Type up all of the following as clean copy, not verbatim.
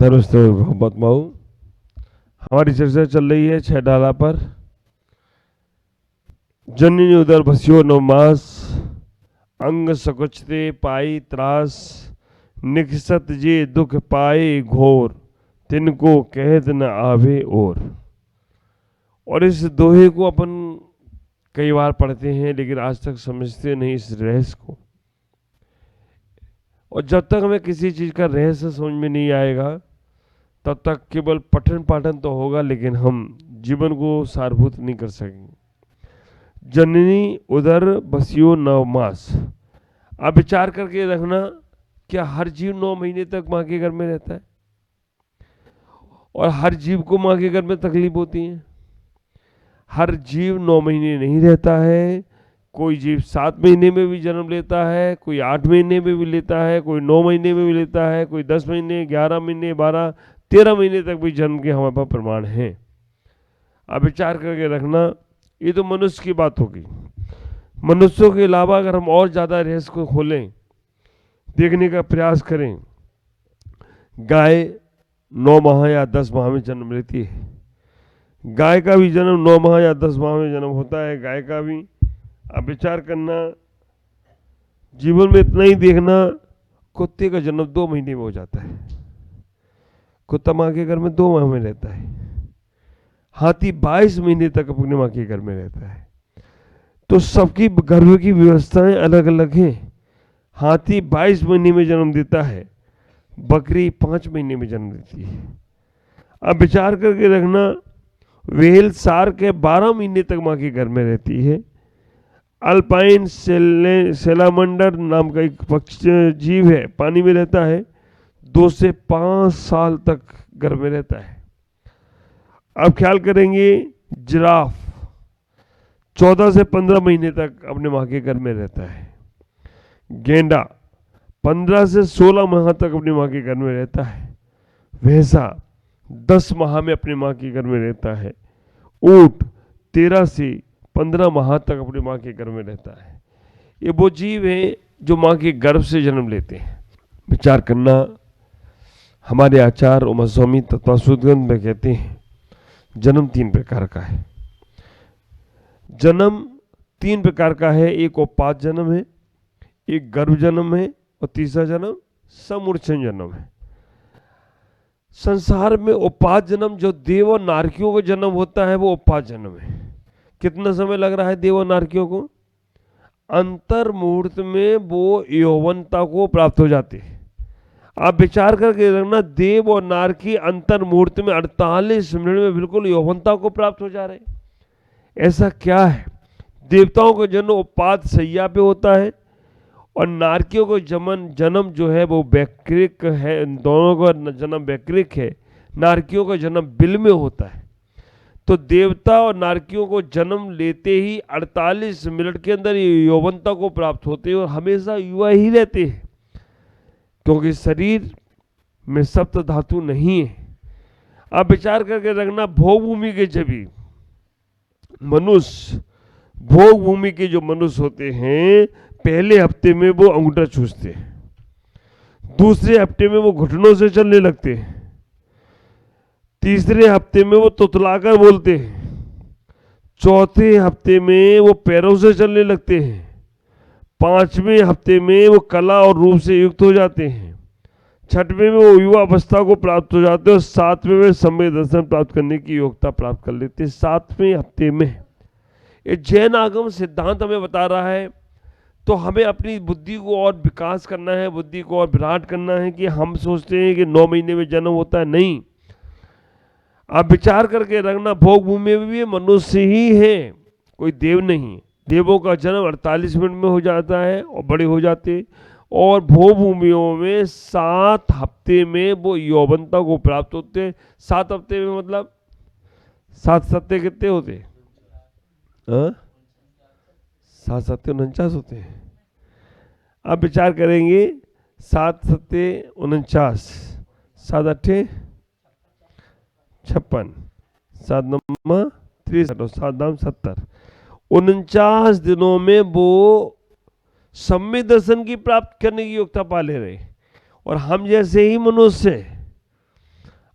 धर्मस्थल मोहम्मद हमारी चर्चा चल रही है 6 डाला पर। जननी उदर भस्यो नवमास, अंग सकुचते पाई त्रास, निकसत जे दुख पाए घोर, तिनको कहत न आवे और इस दोहे को अपन कई बार पढ़ते हैं लेकिन आज तक समझते नहीं इस रहस्य को। और जब तक हमें किसी चीज का रहस्य समझ में नहीं आएगा तब तक केवल पठन पाठन तो होगा लेकिन हम जीवन को सारभूत नहीं कर सकेंगे। जननी उदर बसियो 9 मास। आप विचार करके रखना, क्या हर जीव 9 महीने तक माँ के घर में रहता है? और हर जीव को माँ के घर में तकलीफ होती है? हर जीव 9 महीने नहीं रहता है। कोई जीव 7 महीने में भी जन्म लेता है, कोई 8 महीने में भी लेता है, कोई 9 महीने में भी लेता है, कोई 10 महीने, 11 महीने, 12, 13 महीने तक भी जन्म के हमारे पास प्रमाण हैं। अब विचार करके रखना, ये तो मनुष्य की बात होगी। मनुष्यों के अलावा अगर हम और ज्यादा रहस्य को खोलें, देखने का प्रयास करें, गाय 9 माह या 10 माह में जन्म लेती है। गाय का भी जन्म 9 माह या 10 माह में जन्म होता है, गाय का भी। अब विचार करना, जीवन में इतना ही देखना, कुत्ते का जन्म 2 महीने में हो जाता है। कुत्ता माँ के घर में 2 माह में रहता है। हाथी 22 महीने तक अपने माँ के घर में रहता है। तो सबकी गर्भ की व्यवस्थाएं अलग अलग हैं। हाथी 22 महीने में जन्म देता है, बकरी 5 महीने में जन्म देती है। अब विचार करके रखना, व्हेल शार्क के 12 महीने तक माँ के घर में रहती है। अल्पाइन सेलामंडर नाम का एक पक्षी जीव है, पानी में रहता है, 2 से 5 साल तक घर में रहता है। अब ख्याल करेंगे, जिराफ 14 से 15 महीने तक अपने माँ के घर में रहता है। गेंडा 15 से 16 माह तक अपनी माँ के घर में रहता है। भैंसा 10 माह में अपनी माँ के घर में रहता है। ऊंट 13 से 15 माह तक अपनी माँ के घर में रहता है। ये वो जीव हैं जो माँ के गर्भ से जन्म लेते हैं। विचार करना, हमारे आचार्य उमा स्वामी तत्वासुदगंध में कहते हैं, जन्म 3 प्रकार का है। जन्म 3 प्रकार का है। एक उपात जन्म है, एक गर्भ जन्म है, और तीसरा जन्म समूर्छन जन्म है। संसार में उपात जन्म जो देव और नारकियों को जन्म होता है वो उपात जन्म है। कितना समय लग रहा है देव और नारकियों को? अंतर मुहूर्त में वो यौवनता को प्राप्त हो जाते हैं। आप विचार करके रखना, देव और नारकी अंतर मुहूर्त में 48 मिनट में बिल्कुल यौवनता को प्राप्त हो जा रहे। ऐसा क्या है? देवताओं का जन्म उपात सैया पे होता है और नारकियों को जन्म जो है वो वैक्रिक है। दोनों का जन्म वैक्रिक है। नारकियों का जन्म बिल में होता है। तो देवता और नारकियों को जन्म लेते ही 48 मिनट के अंदर ये यौवनता को प्राप्त होते हैं और हमेशा युवा ही रहते हैं, क्योंकि शरीर में सप्त धातु नहीं है। आप विचार करके रखना, भोग भूमि के जभी मनुष्य, भोग भूमि के जो मनुष्य होते हैं, पहले हफ्ते में वो अंगूठा चूसते हैं, दूसरे हफ्ते में वो घुटनों से चलने लगते हैं, तीसरे हफ्ते में वो तुतलाकर बोलते हैं, चौथे हफ्ते में वो पैरों से चलने लगते हैं, 5वें हफ्ते में वो कला और रूप से युक्त हो जाते हैं, 6वें में वो युवा अवस्था को प्राप्त हो जाते हैं और 7वें में सम्यक दर्शन प्राप्त करने की योग्यता प्राप्त कर लेते हैं। 7वें हफ्ते में ये जैन आगम सिद्धांत हमें बता रहा है। तो हमें अपनी बुद्धि को और विकास करना है, बुद्धि को और विराट करना है कि हम सोचते हैं कि 9 महीने में जन्म होता है। नहीं, आप विचार करके रखना, भोग भूमि में भी मनुष्य ही है, कोई देव नहीं। देवों का जन्म 48 मिनट में हो जाता है और बड़े हो जाते, और भोग भूमियों में 7 हफ्ते में वो यौवनता को प्राप्त होते। 7 हफ्ते में मतलब 7 सत्ते कितने होते? 7 सत्ते 49 होते हैं। अब विचार करेंगे, 7 सत्ते 49, 7 अट्ठे 56, 7 नम्मा 63 और 7 दाम 70। 49 दिनों में वो सम्यक दर्शन की प्राप्त करने की योग्यता पा ले रहे। और हम जैसे ही मनुष्य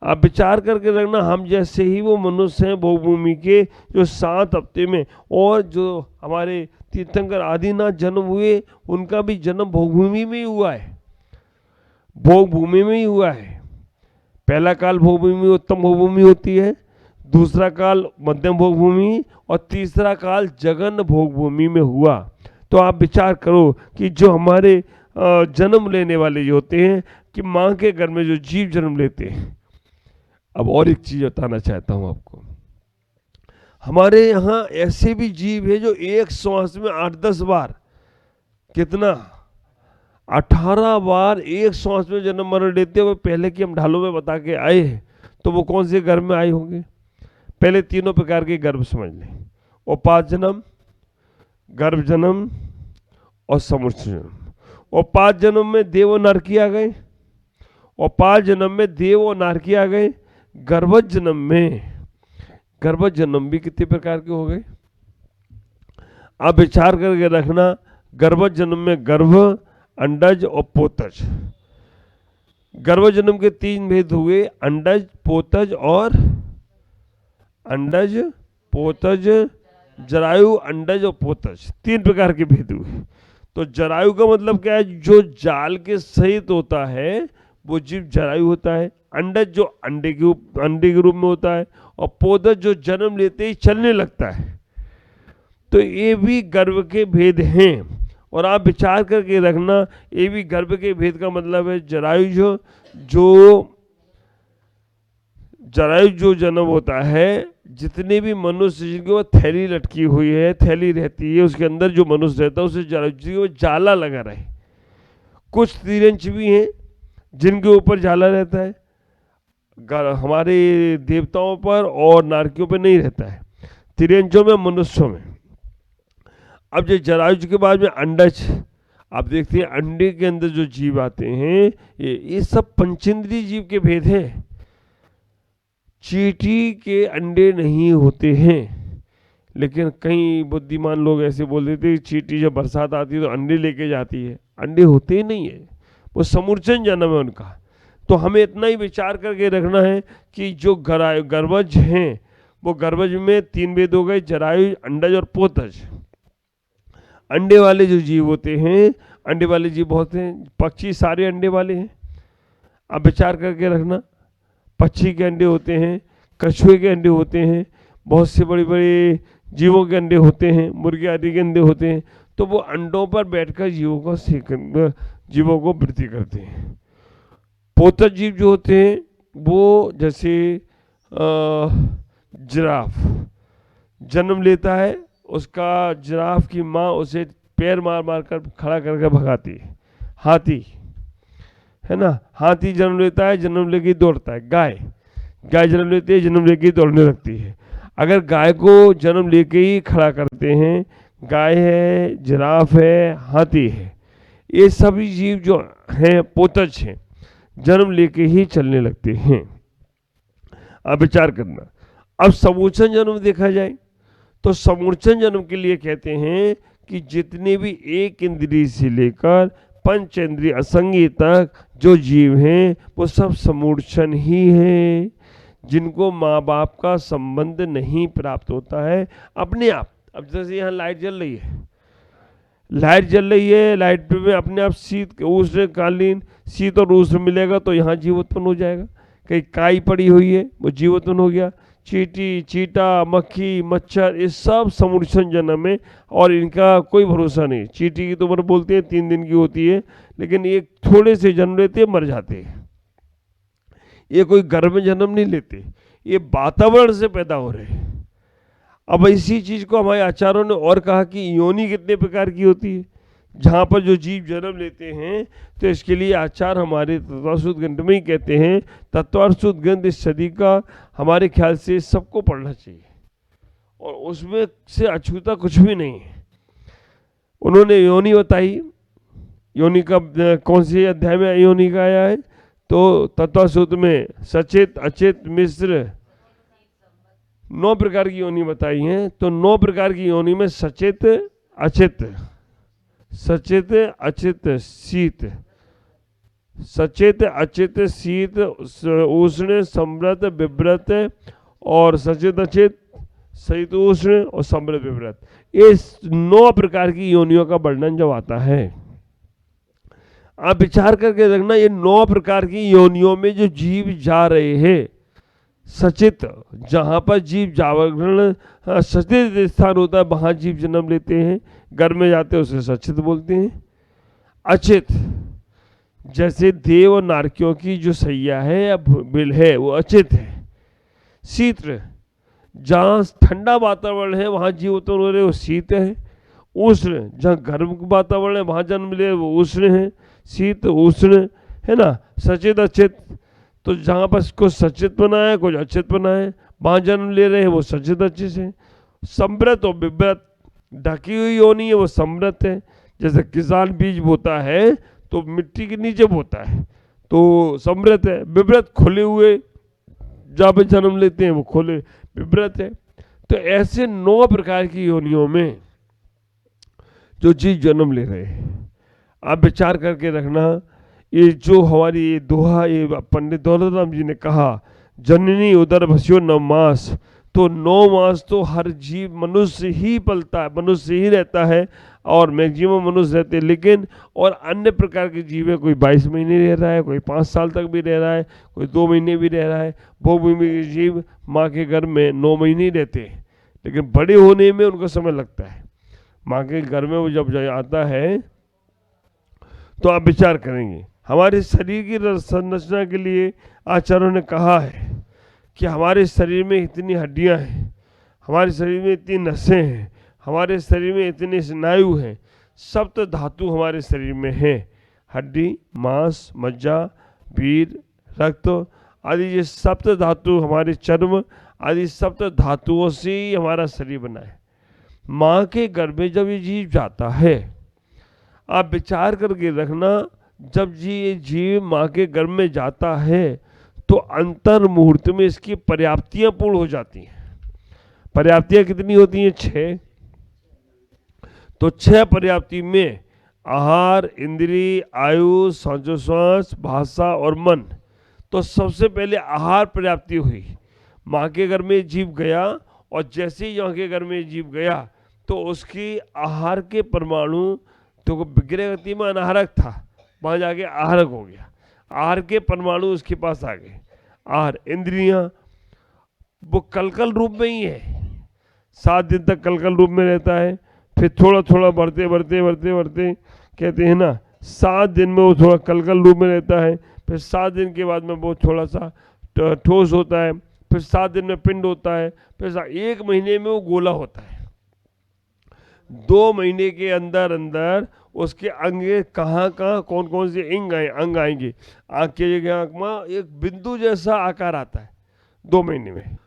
आप विचार करके रखना, हम जैसे ही वो मनुष्य हैं भोग भूमि के, जो 7 हफ्ते में, और जो हमारे तीर्थंकर आदिनाथ जन्म हुए उनका भी जन्म भोग भूमि में ही हुआ है, भोग भूमि में ही हुआ है। पहला काल भोग भूमि उत्तम भोग भूमि होती है, दूसरा काल मध्यम भोग भूमि, और तीसरा काल जगन भोग भूमि में हुआ। तो आप विचार करो कि जो हमारे जन्म लेने वाले जो होते हैं, कि माँ के घर में जो जीव जन्म लेते हैं। अब और एक चीज बताना चाहता हूं आपको, हमारे यहाँ ऐसे भी जीव है जो एक श्वास में 8-10 बार, कितना 18 बार एक श्वास में जन्म मरण लेते हुए। पहले की हम ढालों में बता के आए हैं, तो वो कौन से गर्भ में आए होंगे? पहले तीनों प्रकार के गर्भ समझ लें, उपाद जन्म, गर्भ जन्म और समूर्छ जन्म। उपाद जन्म में देव और नारकी आ गए, उपाद जन्म में देव और नारकी आ गए। गर्भज जन्म में, गर्भज जन्म भी कितने प्रकार के हो गए? आप विचार करके रखना, गर्भज जन्म में गर्भ, अंडज और पोतज। गर्भ जन्म के 3 भेद हुए, अंडज, पोतज और अंडज, पोतज, जरायु, अंडज और पोतज, 3 प्रकार के भेद हुए। तो जरायु का मतलब क्या है? जो जाल के सहित होता है वो जीव जरायु होता है। अंडज जो अंडे के रूप में होता है, और पोतज जो जन्म लेते ही चलने लगता है। तो ये भी गर्भ के भेद हैं, और आप विचार करके रखना, ये भी गर्भ के भेद का मतलब है जरायु जरायु जो जन्म होता है, जितने भी मनुष्य जिनके वो थैली लटकी हुई है, थैली रहती है, उसके अंदर जो मनुष्य रहता है उसे जरायु, वो जाला लगा रहे। कुछ तिरंच भी हैं जिनके ऊपर जाला रहता है, हमारे देवताओं पर और नारकियों पर नहीं रहता है, तिरंचों में, मनुष्यों में। अब जो जरायु के बाद में अंडज, आप देखते हैं अंडे के अंदर जो जीव आते हैं, ये सब पंचेंद्रीय जीव के भेद हैं। चींटी के अंडे नहीं होते हैं, लेकिन कई बुद्धिमान लोग ऐसे बोल देते हैं चींटी जब बरसात आती है तो अंडे लेके जाती है। अंडे होते ही नहीं है, वो समूर्छन जन्म है उनका। तो हमें इतना ही विचार करके रखना है कि जो गर्भज हैं, वो गर्भज में 3 भेद हो गए, जरायु, अंडज और पोतज। अंडे वाले जो जीव होते हैं, अंडे वाले जीव बहुत हैं, पक्षी सारे अंडे वाले हैं। अब विचार करके रखना, पक्षी के अंडे होते हैं, कछुए के अंडे होते हैं, बहुत से बड़े बड़े जीवों के अंडे होते हैं, मुर्गे आदि के अंडे होते हैं। तो वो अंडों पर बैठकर जीवों को वृद्धि करते हैं। पोतज जीव जो होते हैं, वो जैसे जिराफ जन्म लेता है, उसका जिराफ की माँ उसे पैर मार मार कर खड़ा करके भगाती है। हाथी है ना, हाथी जन्म लेता है, जन्म लेके दौड़ता है। गाय जन्म लेती है, जन्म लेके दौड़ने लगती है। अगर गाय को जन्म लेके ही खड़ा करते हैं, गाय है, जिराफ है, हाथी है, ये सभी जीव जो हैं पोतज हैं, जन्म लेके ही चलने लगते हैं। अब विचार करना, अब समूर्छन जन्म देखा जाए तो समूर्छन जन्म के लिए कहते हैं कि जितने भी एक इंद्रिय से लेकर पंचेंद्रिय असंगी तक जो जीव हैं वो सब समूर्छन ही हैं, जिनको माँ बाप का संबंध नहीं प्राप्त होता है अपने आप। अब जैसे यहाँ लाइट जल रही है, लाइट पे अपने आप शीत उष्णकालीन शीत और उष्ण मिलेगा तो यहाँ जीव उत्पन्न हो जाएगा। कहीं काई पड़ी हुई है, वो जीव उत्पन्न हो गया। चींटी, चीटा, मक्खी, मच्छर, ये सब समूर्छन जन्म है, और इनका कोई भरोसा नहीं। चींटी की तो उम्र बोलते हैं 3 दिन की होती है, लेकिन ये थोड़े से जन्म लेते मर जाते हैं। ये कोई घर में जन्म नहीं लेते, ये वातावरण से पैदा हो रहे हैं। अब इसी चीज को हमारे आचार्यों ने और कहा कि योनि कितने प्रकार की होती है, जहाँ पर जो जीव जन्म लेते हैं। तो इसके लिए आचार्य हमारे तत्वार्थ ग्रंथ में ही कहते हैं, तत्वार्थ ग्रंथ इस सदी का हमारे ख्याल से सबको पढ़ना चाहिए, और उसमें से अछूता कुछ भी नहीं है। उन्होंने योनि बताई, योनि का कौन से अध्याय में योनि का आया है? तो तत्वार्थ में सचेत, अचेत, मिश्र 9 प्रकार की योनि बताई हैं। तो 9 प्रकार की योनि में सचेत, अचेत, शीत, सचेत, अचित, शीत, उष्ण, समृत, विव्रत और सचेत, अचित, शीत, उष्ण और समृत, विव्रत, ये 9 प्रकार की योनियों का वर्णन जब आता है, आप विचार करके देखना, ये 9 प्रकार की योनियों में जो जीव जा रहे हैं, सचित, जहां पर जीव जागरण सचित स्थान होता है वहां जीव जन्म लेते हैं, घर में जाते हैं उसे सचित बोलते हैं। अचित, जैसे देव और नारकियों की जो सैया है या बिल है वो अचित है। शीत, जहाँ ठंडा वातावरण है वहाँ जीव उत्पन्न हो रहे वो शीत है। उष्ण, जहाँ गर्म वातावरण है वहाँ जन्म ले वो उष्ण है। शीत उष्ण है ना। सचेत अचित, तो जहाँ पर कुछ सचेत बना है कुछ अचित बना है, वहाँ जन्म ले रहे हैं वो सचेत अचित है। समृत और विव्रत, ढकी हुई योनि है वो समृत है। जैसे किसान बीज बोता है तो मिट्टी के नीचे बोता है तो समृत है। विव्रत, खुले हुए जहाँ पे जन्म लेते हैं वो खुले विव्रत है। तो ऐसे 9 प्रकार की योनियों में जो जीव जन्म ले रहे हैं, आप विचार करके रखना, ये जो हमारी ये दोहा ये पंडित दौलत राम जी ने कहा, जननी उदर भस्यो 9 मास, तो 9 मास तो हर जीव मनुष्य ही पलता है, मनुष्य ही रहता है और मैक्सिमम मनुष्य रहते हैं। लेकिन और अन्य प्रकार के जीव है, कोई 22 महीने रह रहा है, कोई 5 साल तक भी रह रहा है, कोई 2 महीने भी रह रहा है। बहुभूमि के जीव माँ के घर में 9 महीने ही रहते हैं, लेकिन बड़े होने में उनको समय लगता है। माँ के घर में वो जब आता है तो आप विचार करेंगे, हमारे शरीर की संरचना के लिए आचार्यों ने कहा है कि हमारे शरीर में इतनी हड्डियां हैं, हमारे शरीर में इतनी नसें हैं, हमारे शरीर में इतने स्नायु हैं, सप्त धातु हमारे शरीर में हैं। हड्डी, मांस, मज्जा, वीर, रक्त आदि ये सप्त धातु, हमारे चर्म आदि सप्त धातुओं से ही हमारा शरीर बना है। माँ के गर्भ में जब ये जीव जाता है, आप विचार करके रखना, जब ये जीव माँ के गर्भ में जाता है तो अंतर मुहूर्त में इसकी पर्याप्तियां पूर्ण हो जाती हैं। पर्याप्तियां कितनी होती हैं? 6। तो 6 पर्याप्ति में आहार, इंद्रिय, आयु, सांसोश्वास, भाषा और मन। तो सबसे पहले आहार पर्याप्ति हुई, माँ के घर में जीव गया और जैसे ही माँ के घर में जीव गया तो उसकी आहार के परमाणु, तो विग्रह गति में अनाहरक था, वहाँ जाके आहारक हो गया, आहार के परमाणु उसके पास आ गए। आहार, इंद्रियां वो कलकल रूप में ही है, 7 दिन तक कलकल रूप में रहता है, फिर थोड़ा थोड़ा बढ़ते बढ़ते बढ़ते बढ़ते कहते हैं ना 7 दिन में वो थोड़ा कलकल रूप में रहता है, फिर 7 दिन के बाद में वो थोड़ा सा ठोस होता है, फिर 7 दिन में पिंड होता है, फिर 1 महीने में वो गोला होता है। 2 महीने के अंदर अंदर उसके अंग कहाँ कहाँ कौन कौन से अंग आएंगे। आँख के जगह आँख में एक बिंदु जैसा आकार आता है 2 महीने में।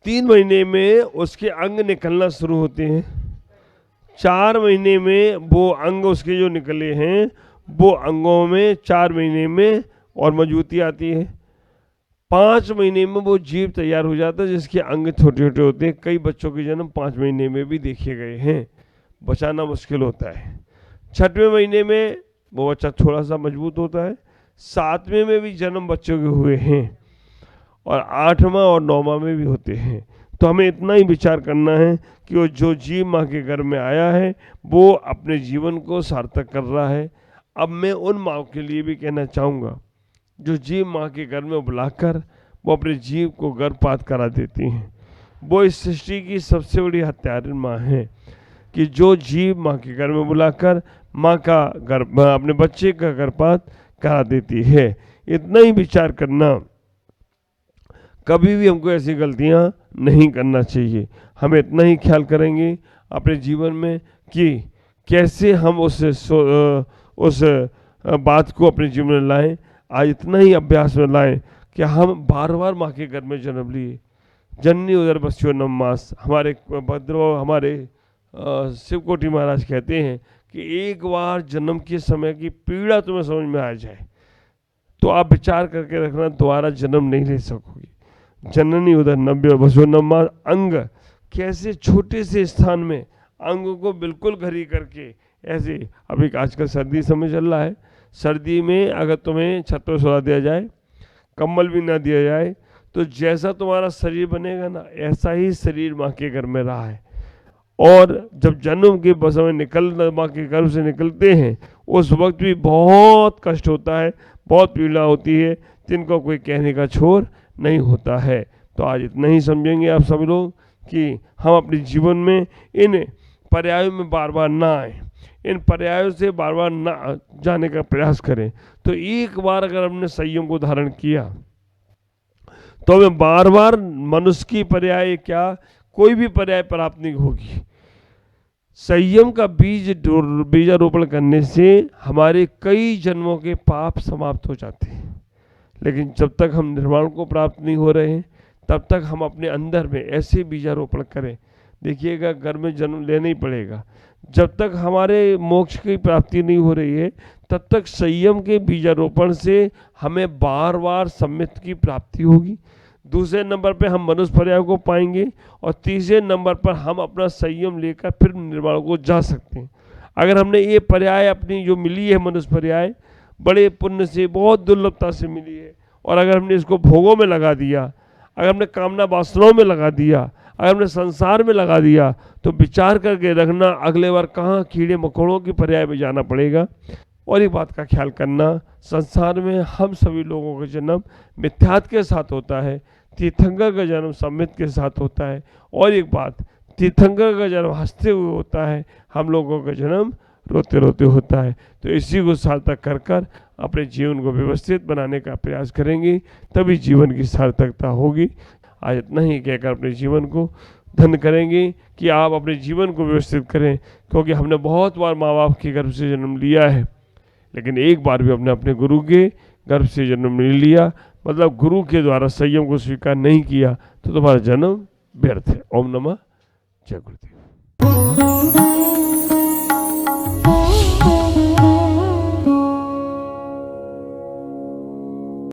3 महीने में उसके अंग निकलना शुरू होते हैं। 4 महीने में वो अंग उसके जो निकले हैं वो अंगों में 4 महीने में और मजबूती आती है। 5 महीने में वो जीव तैयार हो जाता है जिसके अंग छोटे छोटे होते हैं। कई बच्चों के जन्म 5 महीने में भी देखे गए हैं, बचाना मुश्किल होता है। 6वें महीने में वो बच्चा थोड़ा सा मजबूत होता है। 7वें में भी जन्म बच्चों के हुए हैं और 8वां और 9वां में भी होते हैं। तो हमें इतना ही विचार करना है कि वो जो जीव माँ के घर में आया है वो अपने जीवन को सार्थक कर रहा है। अब मैं उन माँ के लिए भी कहना चाहूँगा जो जीव माँ के घर में बुलाकर वो अपने जीव को गर्भपात करा देती हैं। वो इस सृष्टि की सबसे बड़ी हत्यारिन माँ है कि जो जीव माँ के घर में बुलाकर माँ का गर्भ अपने बच्चे का गर्भपात करा देती है। इतना ही विचार करना, कभी भी हमको ऐसी गलतियाँ नहीं करना चाहिए। हम इतना ही ख्याल करेंगे अपने जीवन में कि कैसे हम उस बात को अपने जीवन में लाएं। आज इतना ही अभ्यास में लाएं कि हम बार बार माँ के घर में जन्म लिए। जननी उदर बस्यो 9 मास। हमारे शिवकोटि महाराज कहते हैं कि एक बार जन्म के समय की पीड़ा तुम्हें समझ में आ जाए तो आप विचार करके रखना दोबारा जन्म नहीं ले सकोगे। जननी उदर 9 बस्यो 9 मास। अंग कैसे छोटे से स्थान में अंगों को बिल्कुल घरी करके, ऐसे अभी आजकल सर्दी समय चल रहा है, सर्दी में अगर तुम्हें छत पर सुला दिया जाए, कंबल भी ना दिया जाए, तो जैसा तुम्हारा शरीर बनेगा ना, ऐसा ही शरीर माँ के घर में रहा है। और जब जन्म के समय निकल माँ के गर्भ से निकलते हैं, उस वक्त भी बहुत कष्ट होता है, बहुत पीड़ा होती है, जिनको कोई कहने का छोर नहीं होता है। तो आज इतना ही समझेंगे आप सभी लोग कि हम अपने जीवन में इन पर्यायों में बार बार ना आए, इन पर्यायों से बार बार ना जाने का प्रयास करें। तो एक बार अगर हमने संयम को धारण किया तो हमें बार बार मनुष्य की पर्याय क्या, कोई भी पर्याय प्राप्त नहीं होगी। संयम का बीजारोपण करने से हमारे कई जन्मों के पाप समाप्त हो जाते हैं। लेकिन जब तक हम निर्वाण को प्राप्त नहीं हो रहे हैं, तब तक हम अपने अंदर में ऐसे बीजारोपण करें। देखिएगा, घर में जन्म लेना ही पड़ेगा। जब तक हमारे मोक्ष की प्राप्ति नहीं हो रही है, तब तक संयम के बीजारोपण से हमें बार बार सम्यक की प्राप्ति होगी। दूसरे नंबर पे हम मनुष्य पर्याय को पाएंगे, और तीसरे नंबर पर हम अपना संयम लेकर फिर निर्वाण को जा सकते हैं। अगर हमने ये पर्याय अपनी जो मिली है मनुष्य पर्याय, बड़े पुण्य से, बहुत दुर्लभता से मिली है, और अगर हमने इसको भोगों में लगा दिया, अगर हमने कामना वासनाओं में लगा दिया, अगर हमने संसार में लगा दिया, तो विचार करके रखना अगले बार कहाँ कीड़े मकोड़ों की पर्याय में जाना पड़ेगा। और एक बात का ख्याल करना, संसार में हम सभी लोगों का जन्म मिथ्यात्व के साथ होता है, तीर्थंकर का जन्म सम्यक के साथ होता है। और एक बात, तीर्थंकर का जन्म हंसते हुए होता है, हम लोगों का जन्म रोते रोते होता है। तो इसी को सार्थक कर कर अपने जीवन को व्यवस्थित बनाने का प्रयास करेंगे, तभी जीवन की सार्थकता होगी। आज इतना ही कहकर अपने जीवन को धन्य करेंगे कि आप अपने जीवन को व्यवस्थित करें, क्योंकि हमने बहुत बार माँ बाप के गर्भ से जन्म लिया है, लेकिन एक बार भी हमने अपने गुरु के गर्भ से जन्म नहीं लिया, मतलब गुरु के द्वारा संयम को स्वीकार नहीं किया, तो तुम्हारा जन्म व्यर्थ है। ओम नमः जय गुरुदेव।